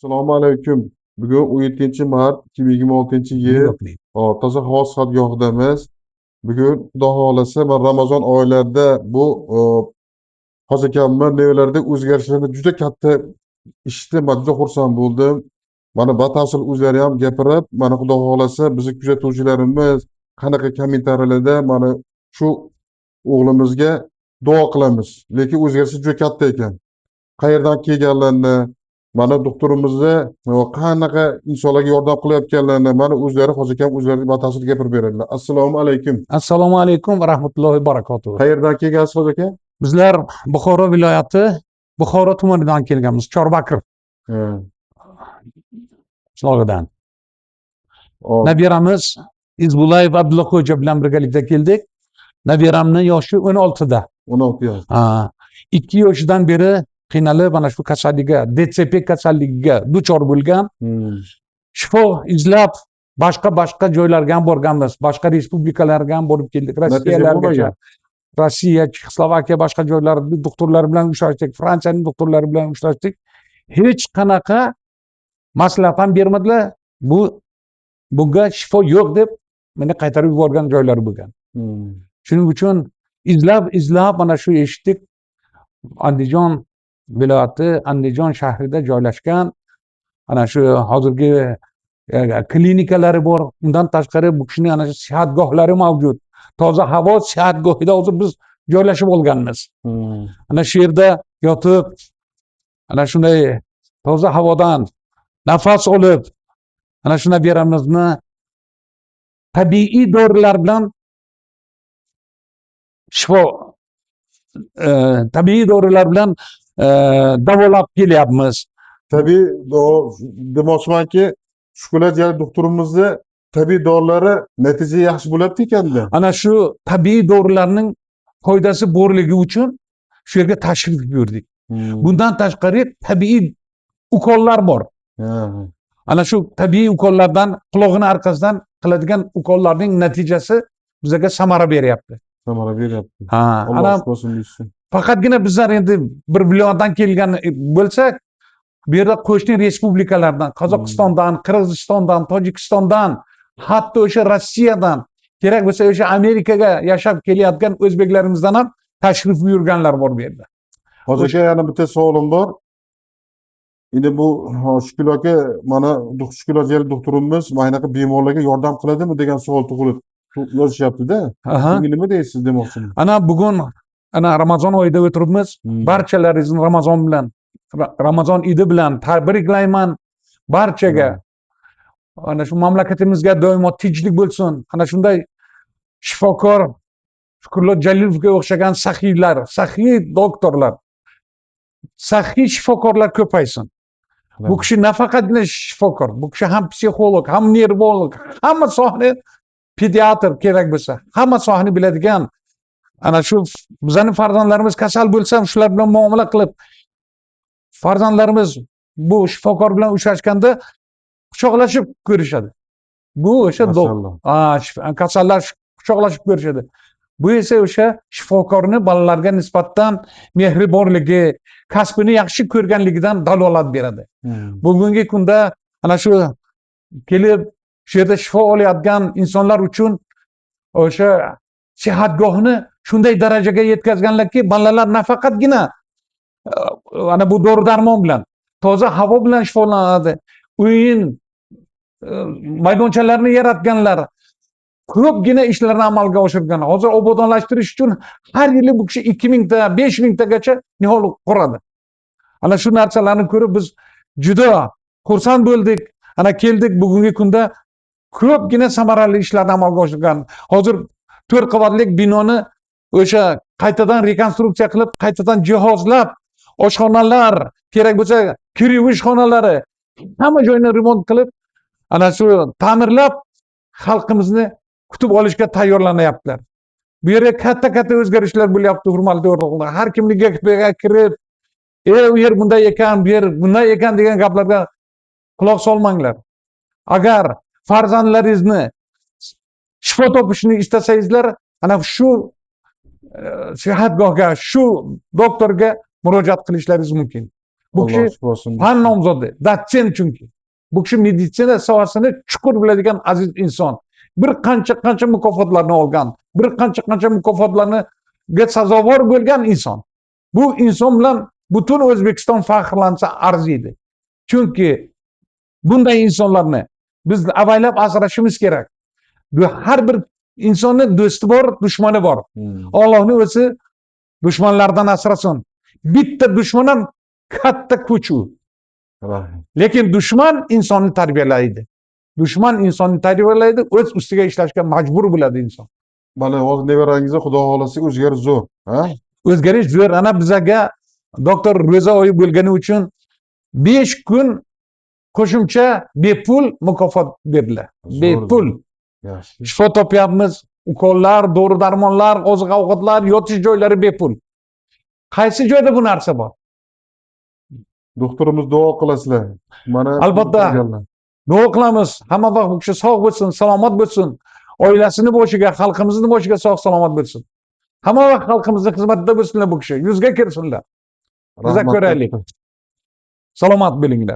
Assalomu alaykum. Bugun 17-mart 2026-yil. Yo'qlik. Toza havo sihatgohidamiz. Bugun Xudo xohlasa men Ramazon oylarida bu hozikamman nevalarda o'zgarishlarni juda katta eshitdim. Men juda xursand bo'ldim. Mana batafsil o'zlari ham gapirib, mana Xudo xohlasa bizni kuzatuvchilarimiz qanaqa kommentariyalarda mana shu o'g'limizga duo qilamiz. Lekin o'zgarishi juda katta ekan. Qayerdan kelganlarini, mana doktorimizni qanaqa insonlarga yordam qilayotganlarini mana o'zlari hozir ham o'zlari batafsil gapirib beradilar. Assalomu alaykum. Assalomu alaykum va rahmatullohi va barakatuh. Qayerdan kelgansiz hozir aka? Bizlar Buxoro viloyati Buxoro tumanidan kelganmiz, Chorbakir Ha. qishlog'idan. Hop, Nabiramiz Izbullayev Abdullaxo'ja bilan birgalikda keldik. Nabiramning yoshi 16 da. 16 yosh. 2 yoshidan beri qiynalib mana shu kasallikka, DTP kasalligiga duchor bo'lgan. Shifo izlab boshqa joylarga ham borganmiz, boshqa respublikalarga ham borib keldik, Rossiyalarga. Rossiya, Chexoslovakiya, boshqa joylarda doktorlar bilan uchrashdik, Fransiyaning doktorlari bilan uchrashdik. Hech qanaqa maslahat ham bermadilar. Bunga shifo yo'q deb meni qaytarib yuborgan joylar bo'lgan. Shuning uchun izlab mana shu eshitdik. Andijon viloyati, Andijon shahrida joylashgan ana shu hozirgi klinikalari bor. Undan tashqari bu kishining ana shu sihatgohlari mavjud. Toza havo sihatgohida hozir biz joylashib olganmiz. Ana shu yerda yotib, ana shunday toza havodan nafas olib, ana shu nabiramizni tabiiy dorilar bilan shifo tabiiy dorilar bilan davolab kelyapmiz. Tabiiy demoqchimanki, shukulat doktorimizni tabiiy dorilari natija yaxshi bo'lyapti ekanda. Ana shu tabiiy dorilarning foydasi borligi uchun shu yerga tashrif buyurdik. Bundan tashqari tabiiy ukollar bor. Ana shu tabiiy ukollardan, quloqning orqasidan qiladigan ukollarning natijasi bizga samara beryapti. Samara beryapti. Ana faqatgina bizlar endi bir viloyatdan kelgan bo'lsak, bu yerda qo'shni respublikalardan, Qozog'istondan, Qirg'izistondan, Tojikistondan, hatto o'sha Rossiyadan, kerak bo'lsa o'sha Amerikaga yashab kelayotgan o'zbeklarimizdan ham tashrif buyurganlar bor bu yerda. Hozircha yana bitta savolim bor. Endi bu Shukul aka, mana Shukul doktorimiz mana shunaqa bemorlarga yordam qiladimi degan savol tug'ilib yozishyapti-da. Bunga nima deysiz demoqchiman. Ana bugun Ramazon oyida o'tiribmiz. Barchalaringizni Ramazon idi bilan tabriklayman barchaga. Ana shu mamlakatimizga doimo tinchlik bo'lsin. Ana shunday shifokor Shukurlo Jalilovga o'xshagan saxiy doktorlar, saxiy shifokorlar ko'paysin. Bu kishi nafaqatgina shifokor, bu kishi ham psixolog, ham nevrolog, hamma sohani, pediatr kerak bo'lsa, hamma sohani biladigan. Ana shu bizning farzandlarimiz kasal bo'lsa, shular bilan muomala qilib, farzandlarimiz bu shifokor bilan uchrashganda quchoqlashib ko'rishadi. Bu o'sha kasallar quchoqlashib ko'rishadi. Bu esa o'sha shifokorni bolalarga nisbatan mehribonligi, kasbini yaxshi ko'rganligidan dalolat beradi. Bugungi kunda ana shu kelib shu yerda shifo olayotgan insonlar uchun o'sha sihatgohni shunday darajaga yetkazganlarki, bolalar nafaqatgina ana bu dori darmon bilan, toza havo bilan shifolanadi. O'yin maydonchalarini yaratganlar, ko'pgina ishlarni amalga oshirgan. Hozir obodonlashtirish uchun har yili bu kishi 2000 ta, 5000 tagacha nihol quradi. Ana shu narsalarni ko'rib biz juda xursand bo'ldik. Ana keldik, bugungi kunda ko'pgina samarali ishlarni amalga oshirgan. Hozir 4 qavatlik binoni o'sha qaytadan rekonstruksiya qilib, qaytadan jihozlab, oshxonalar, kerak bo'lsa kir yuvish xonalari, hamma joyni remont qilib, ana shu ta'mirlab xalqimizni kutib olishga tayyorlanyaptilar. Bu yerga katta o'zgarishlar bo'lyapti, hurmatli o'rtoqlar. Har kimning gapiga kirib, u yer bunday ekan, bu yer bunday ekan degan gaplarga quloq solmanglar. Agar farzandlaringizni shifo topishni istasangizlar, ana shu sihatgohga, shu doktorga murojaat qilishlaringiz mumkin. Bu Alloh kishi shifosini fan bersin. nomzodi, dotsent chunki. Bu kishi meditsina sohasini chuqur biladigan aziz inson. Bir qancha mukofotlarni olgan, bir qancha mukofotlarga sazovor bo'lgan inson. Bu inson bilan butun O'zbekiston faxrlansa arziydi. Chunki bunday insonlarni biz avaylab asrashimiz kerak. Har bir insonning do'sti bor, dushmani bor. Allohning o'zi dushmanlardan asrasin. Bitta dushman ham katta kuch u. Rahim. Lekin dushman insonni tarbiyalaydi. Dushman insonni tarbiyalaydi, o'z ustiga ishlashga majbur bo'ladi inson. Mana hozir nevarangizga Xudo xohlasa o'zgarish zo'r, ha? O'zgarish zo'r. Ana bizga doktor ro'za oyi bo'lgani uchun 5 kun qo'shimcha bepul mukofot berdilar. Bepul. Yaxshi. Shifo topyapmiz. Ukollar, dori-darmonlar, oziq-ovqatlar, yotish joylari bepul. Qaysi joyda bu narsa bor? Doktorimiz duo qilasizlar. Mana Albatta. Duo qilamiz. Hamma vaqt bu kishi sog' bo'lsin, salomat bo'lsin. Oilasini boshiga, xalqimizni boshiga sog' salomat bo'lsin. Hamma vaqt xalqimizning xizmatida bo'lsinlar bu kishi. Yuzga kirsinlar. Biza ko'raylik. Salomat bo'linglar.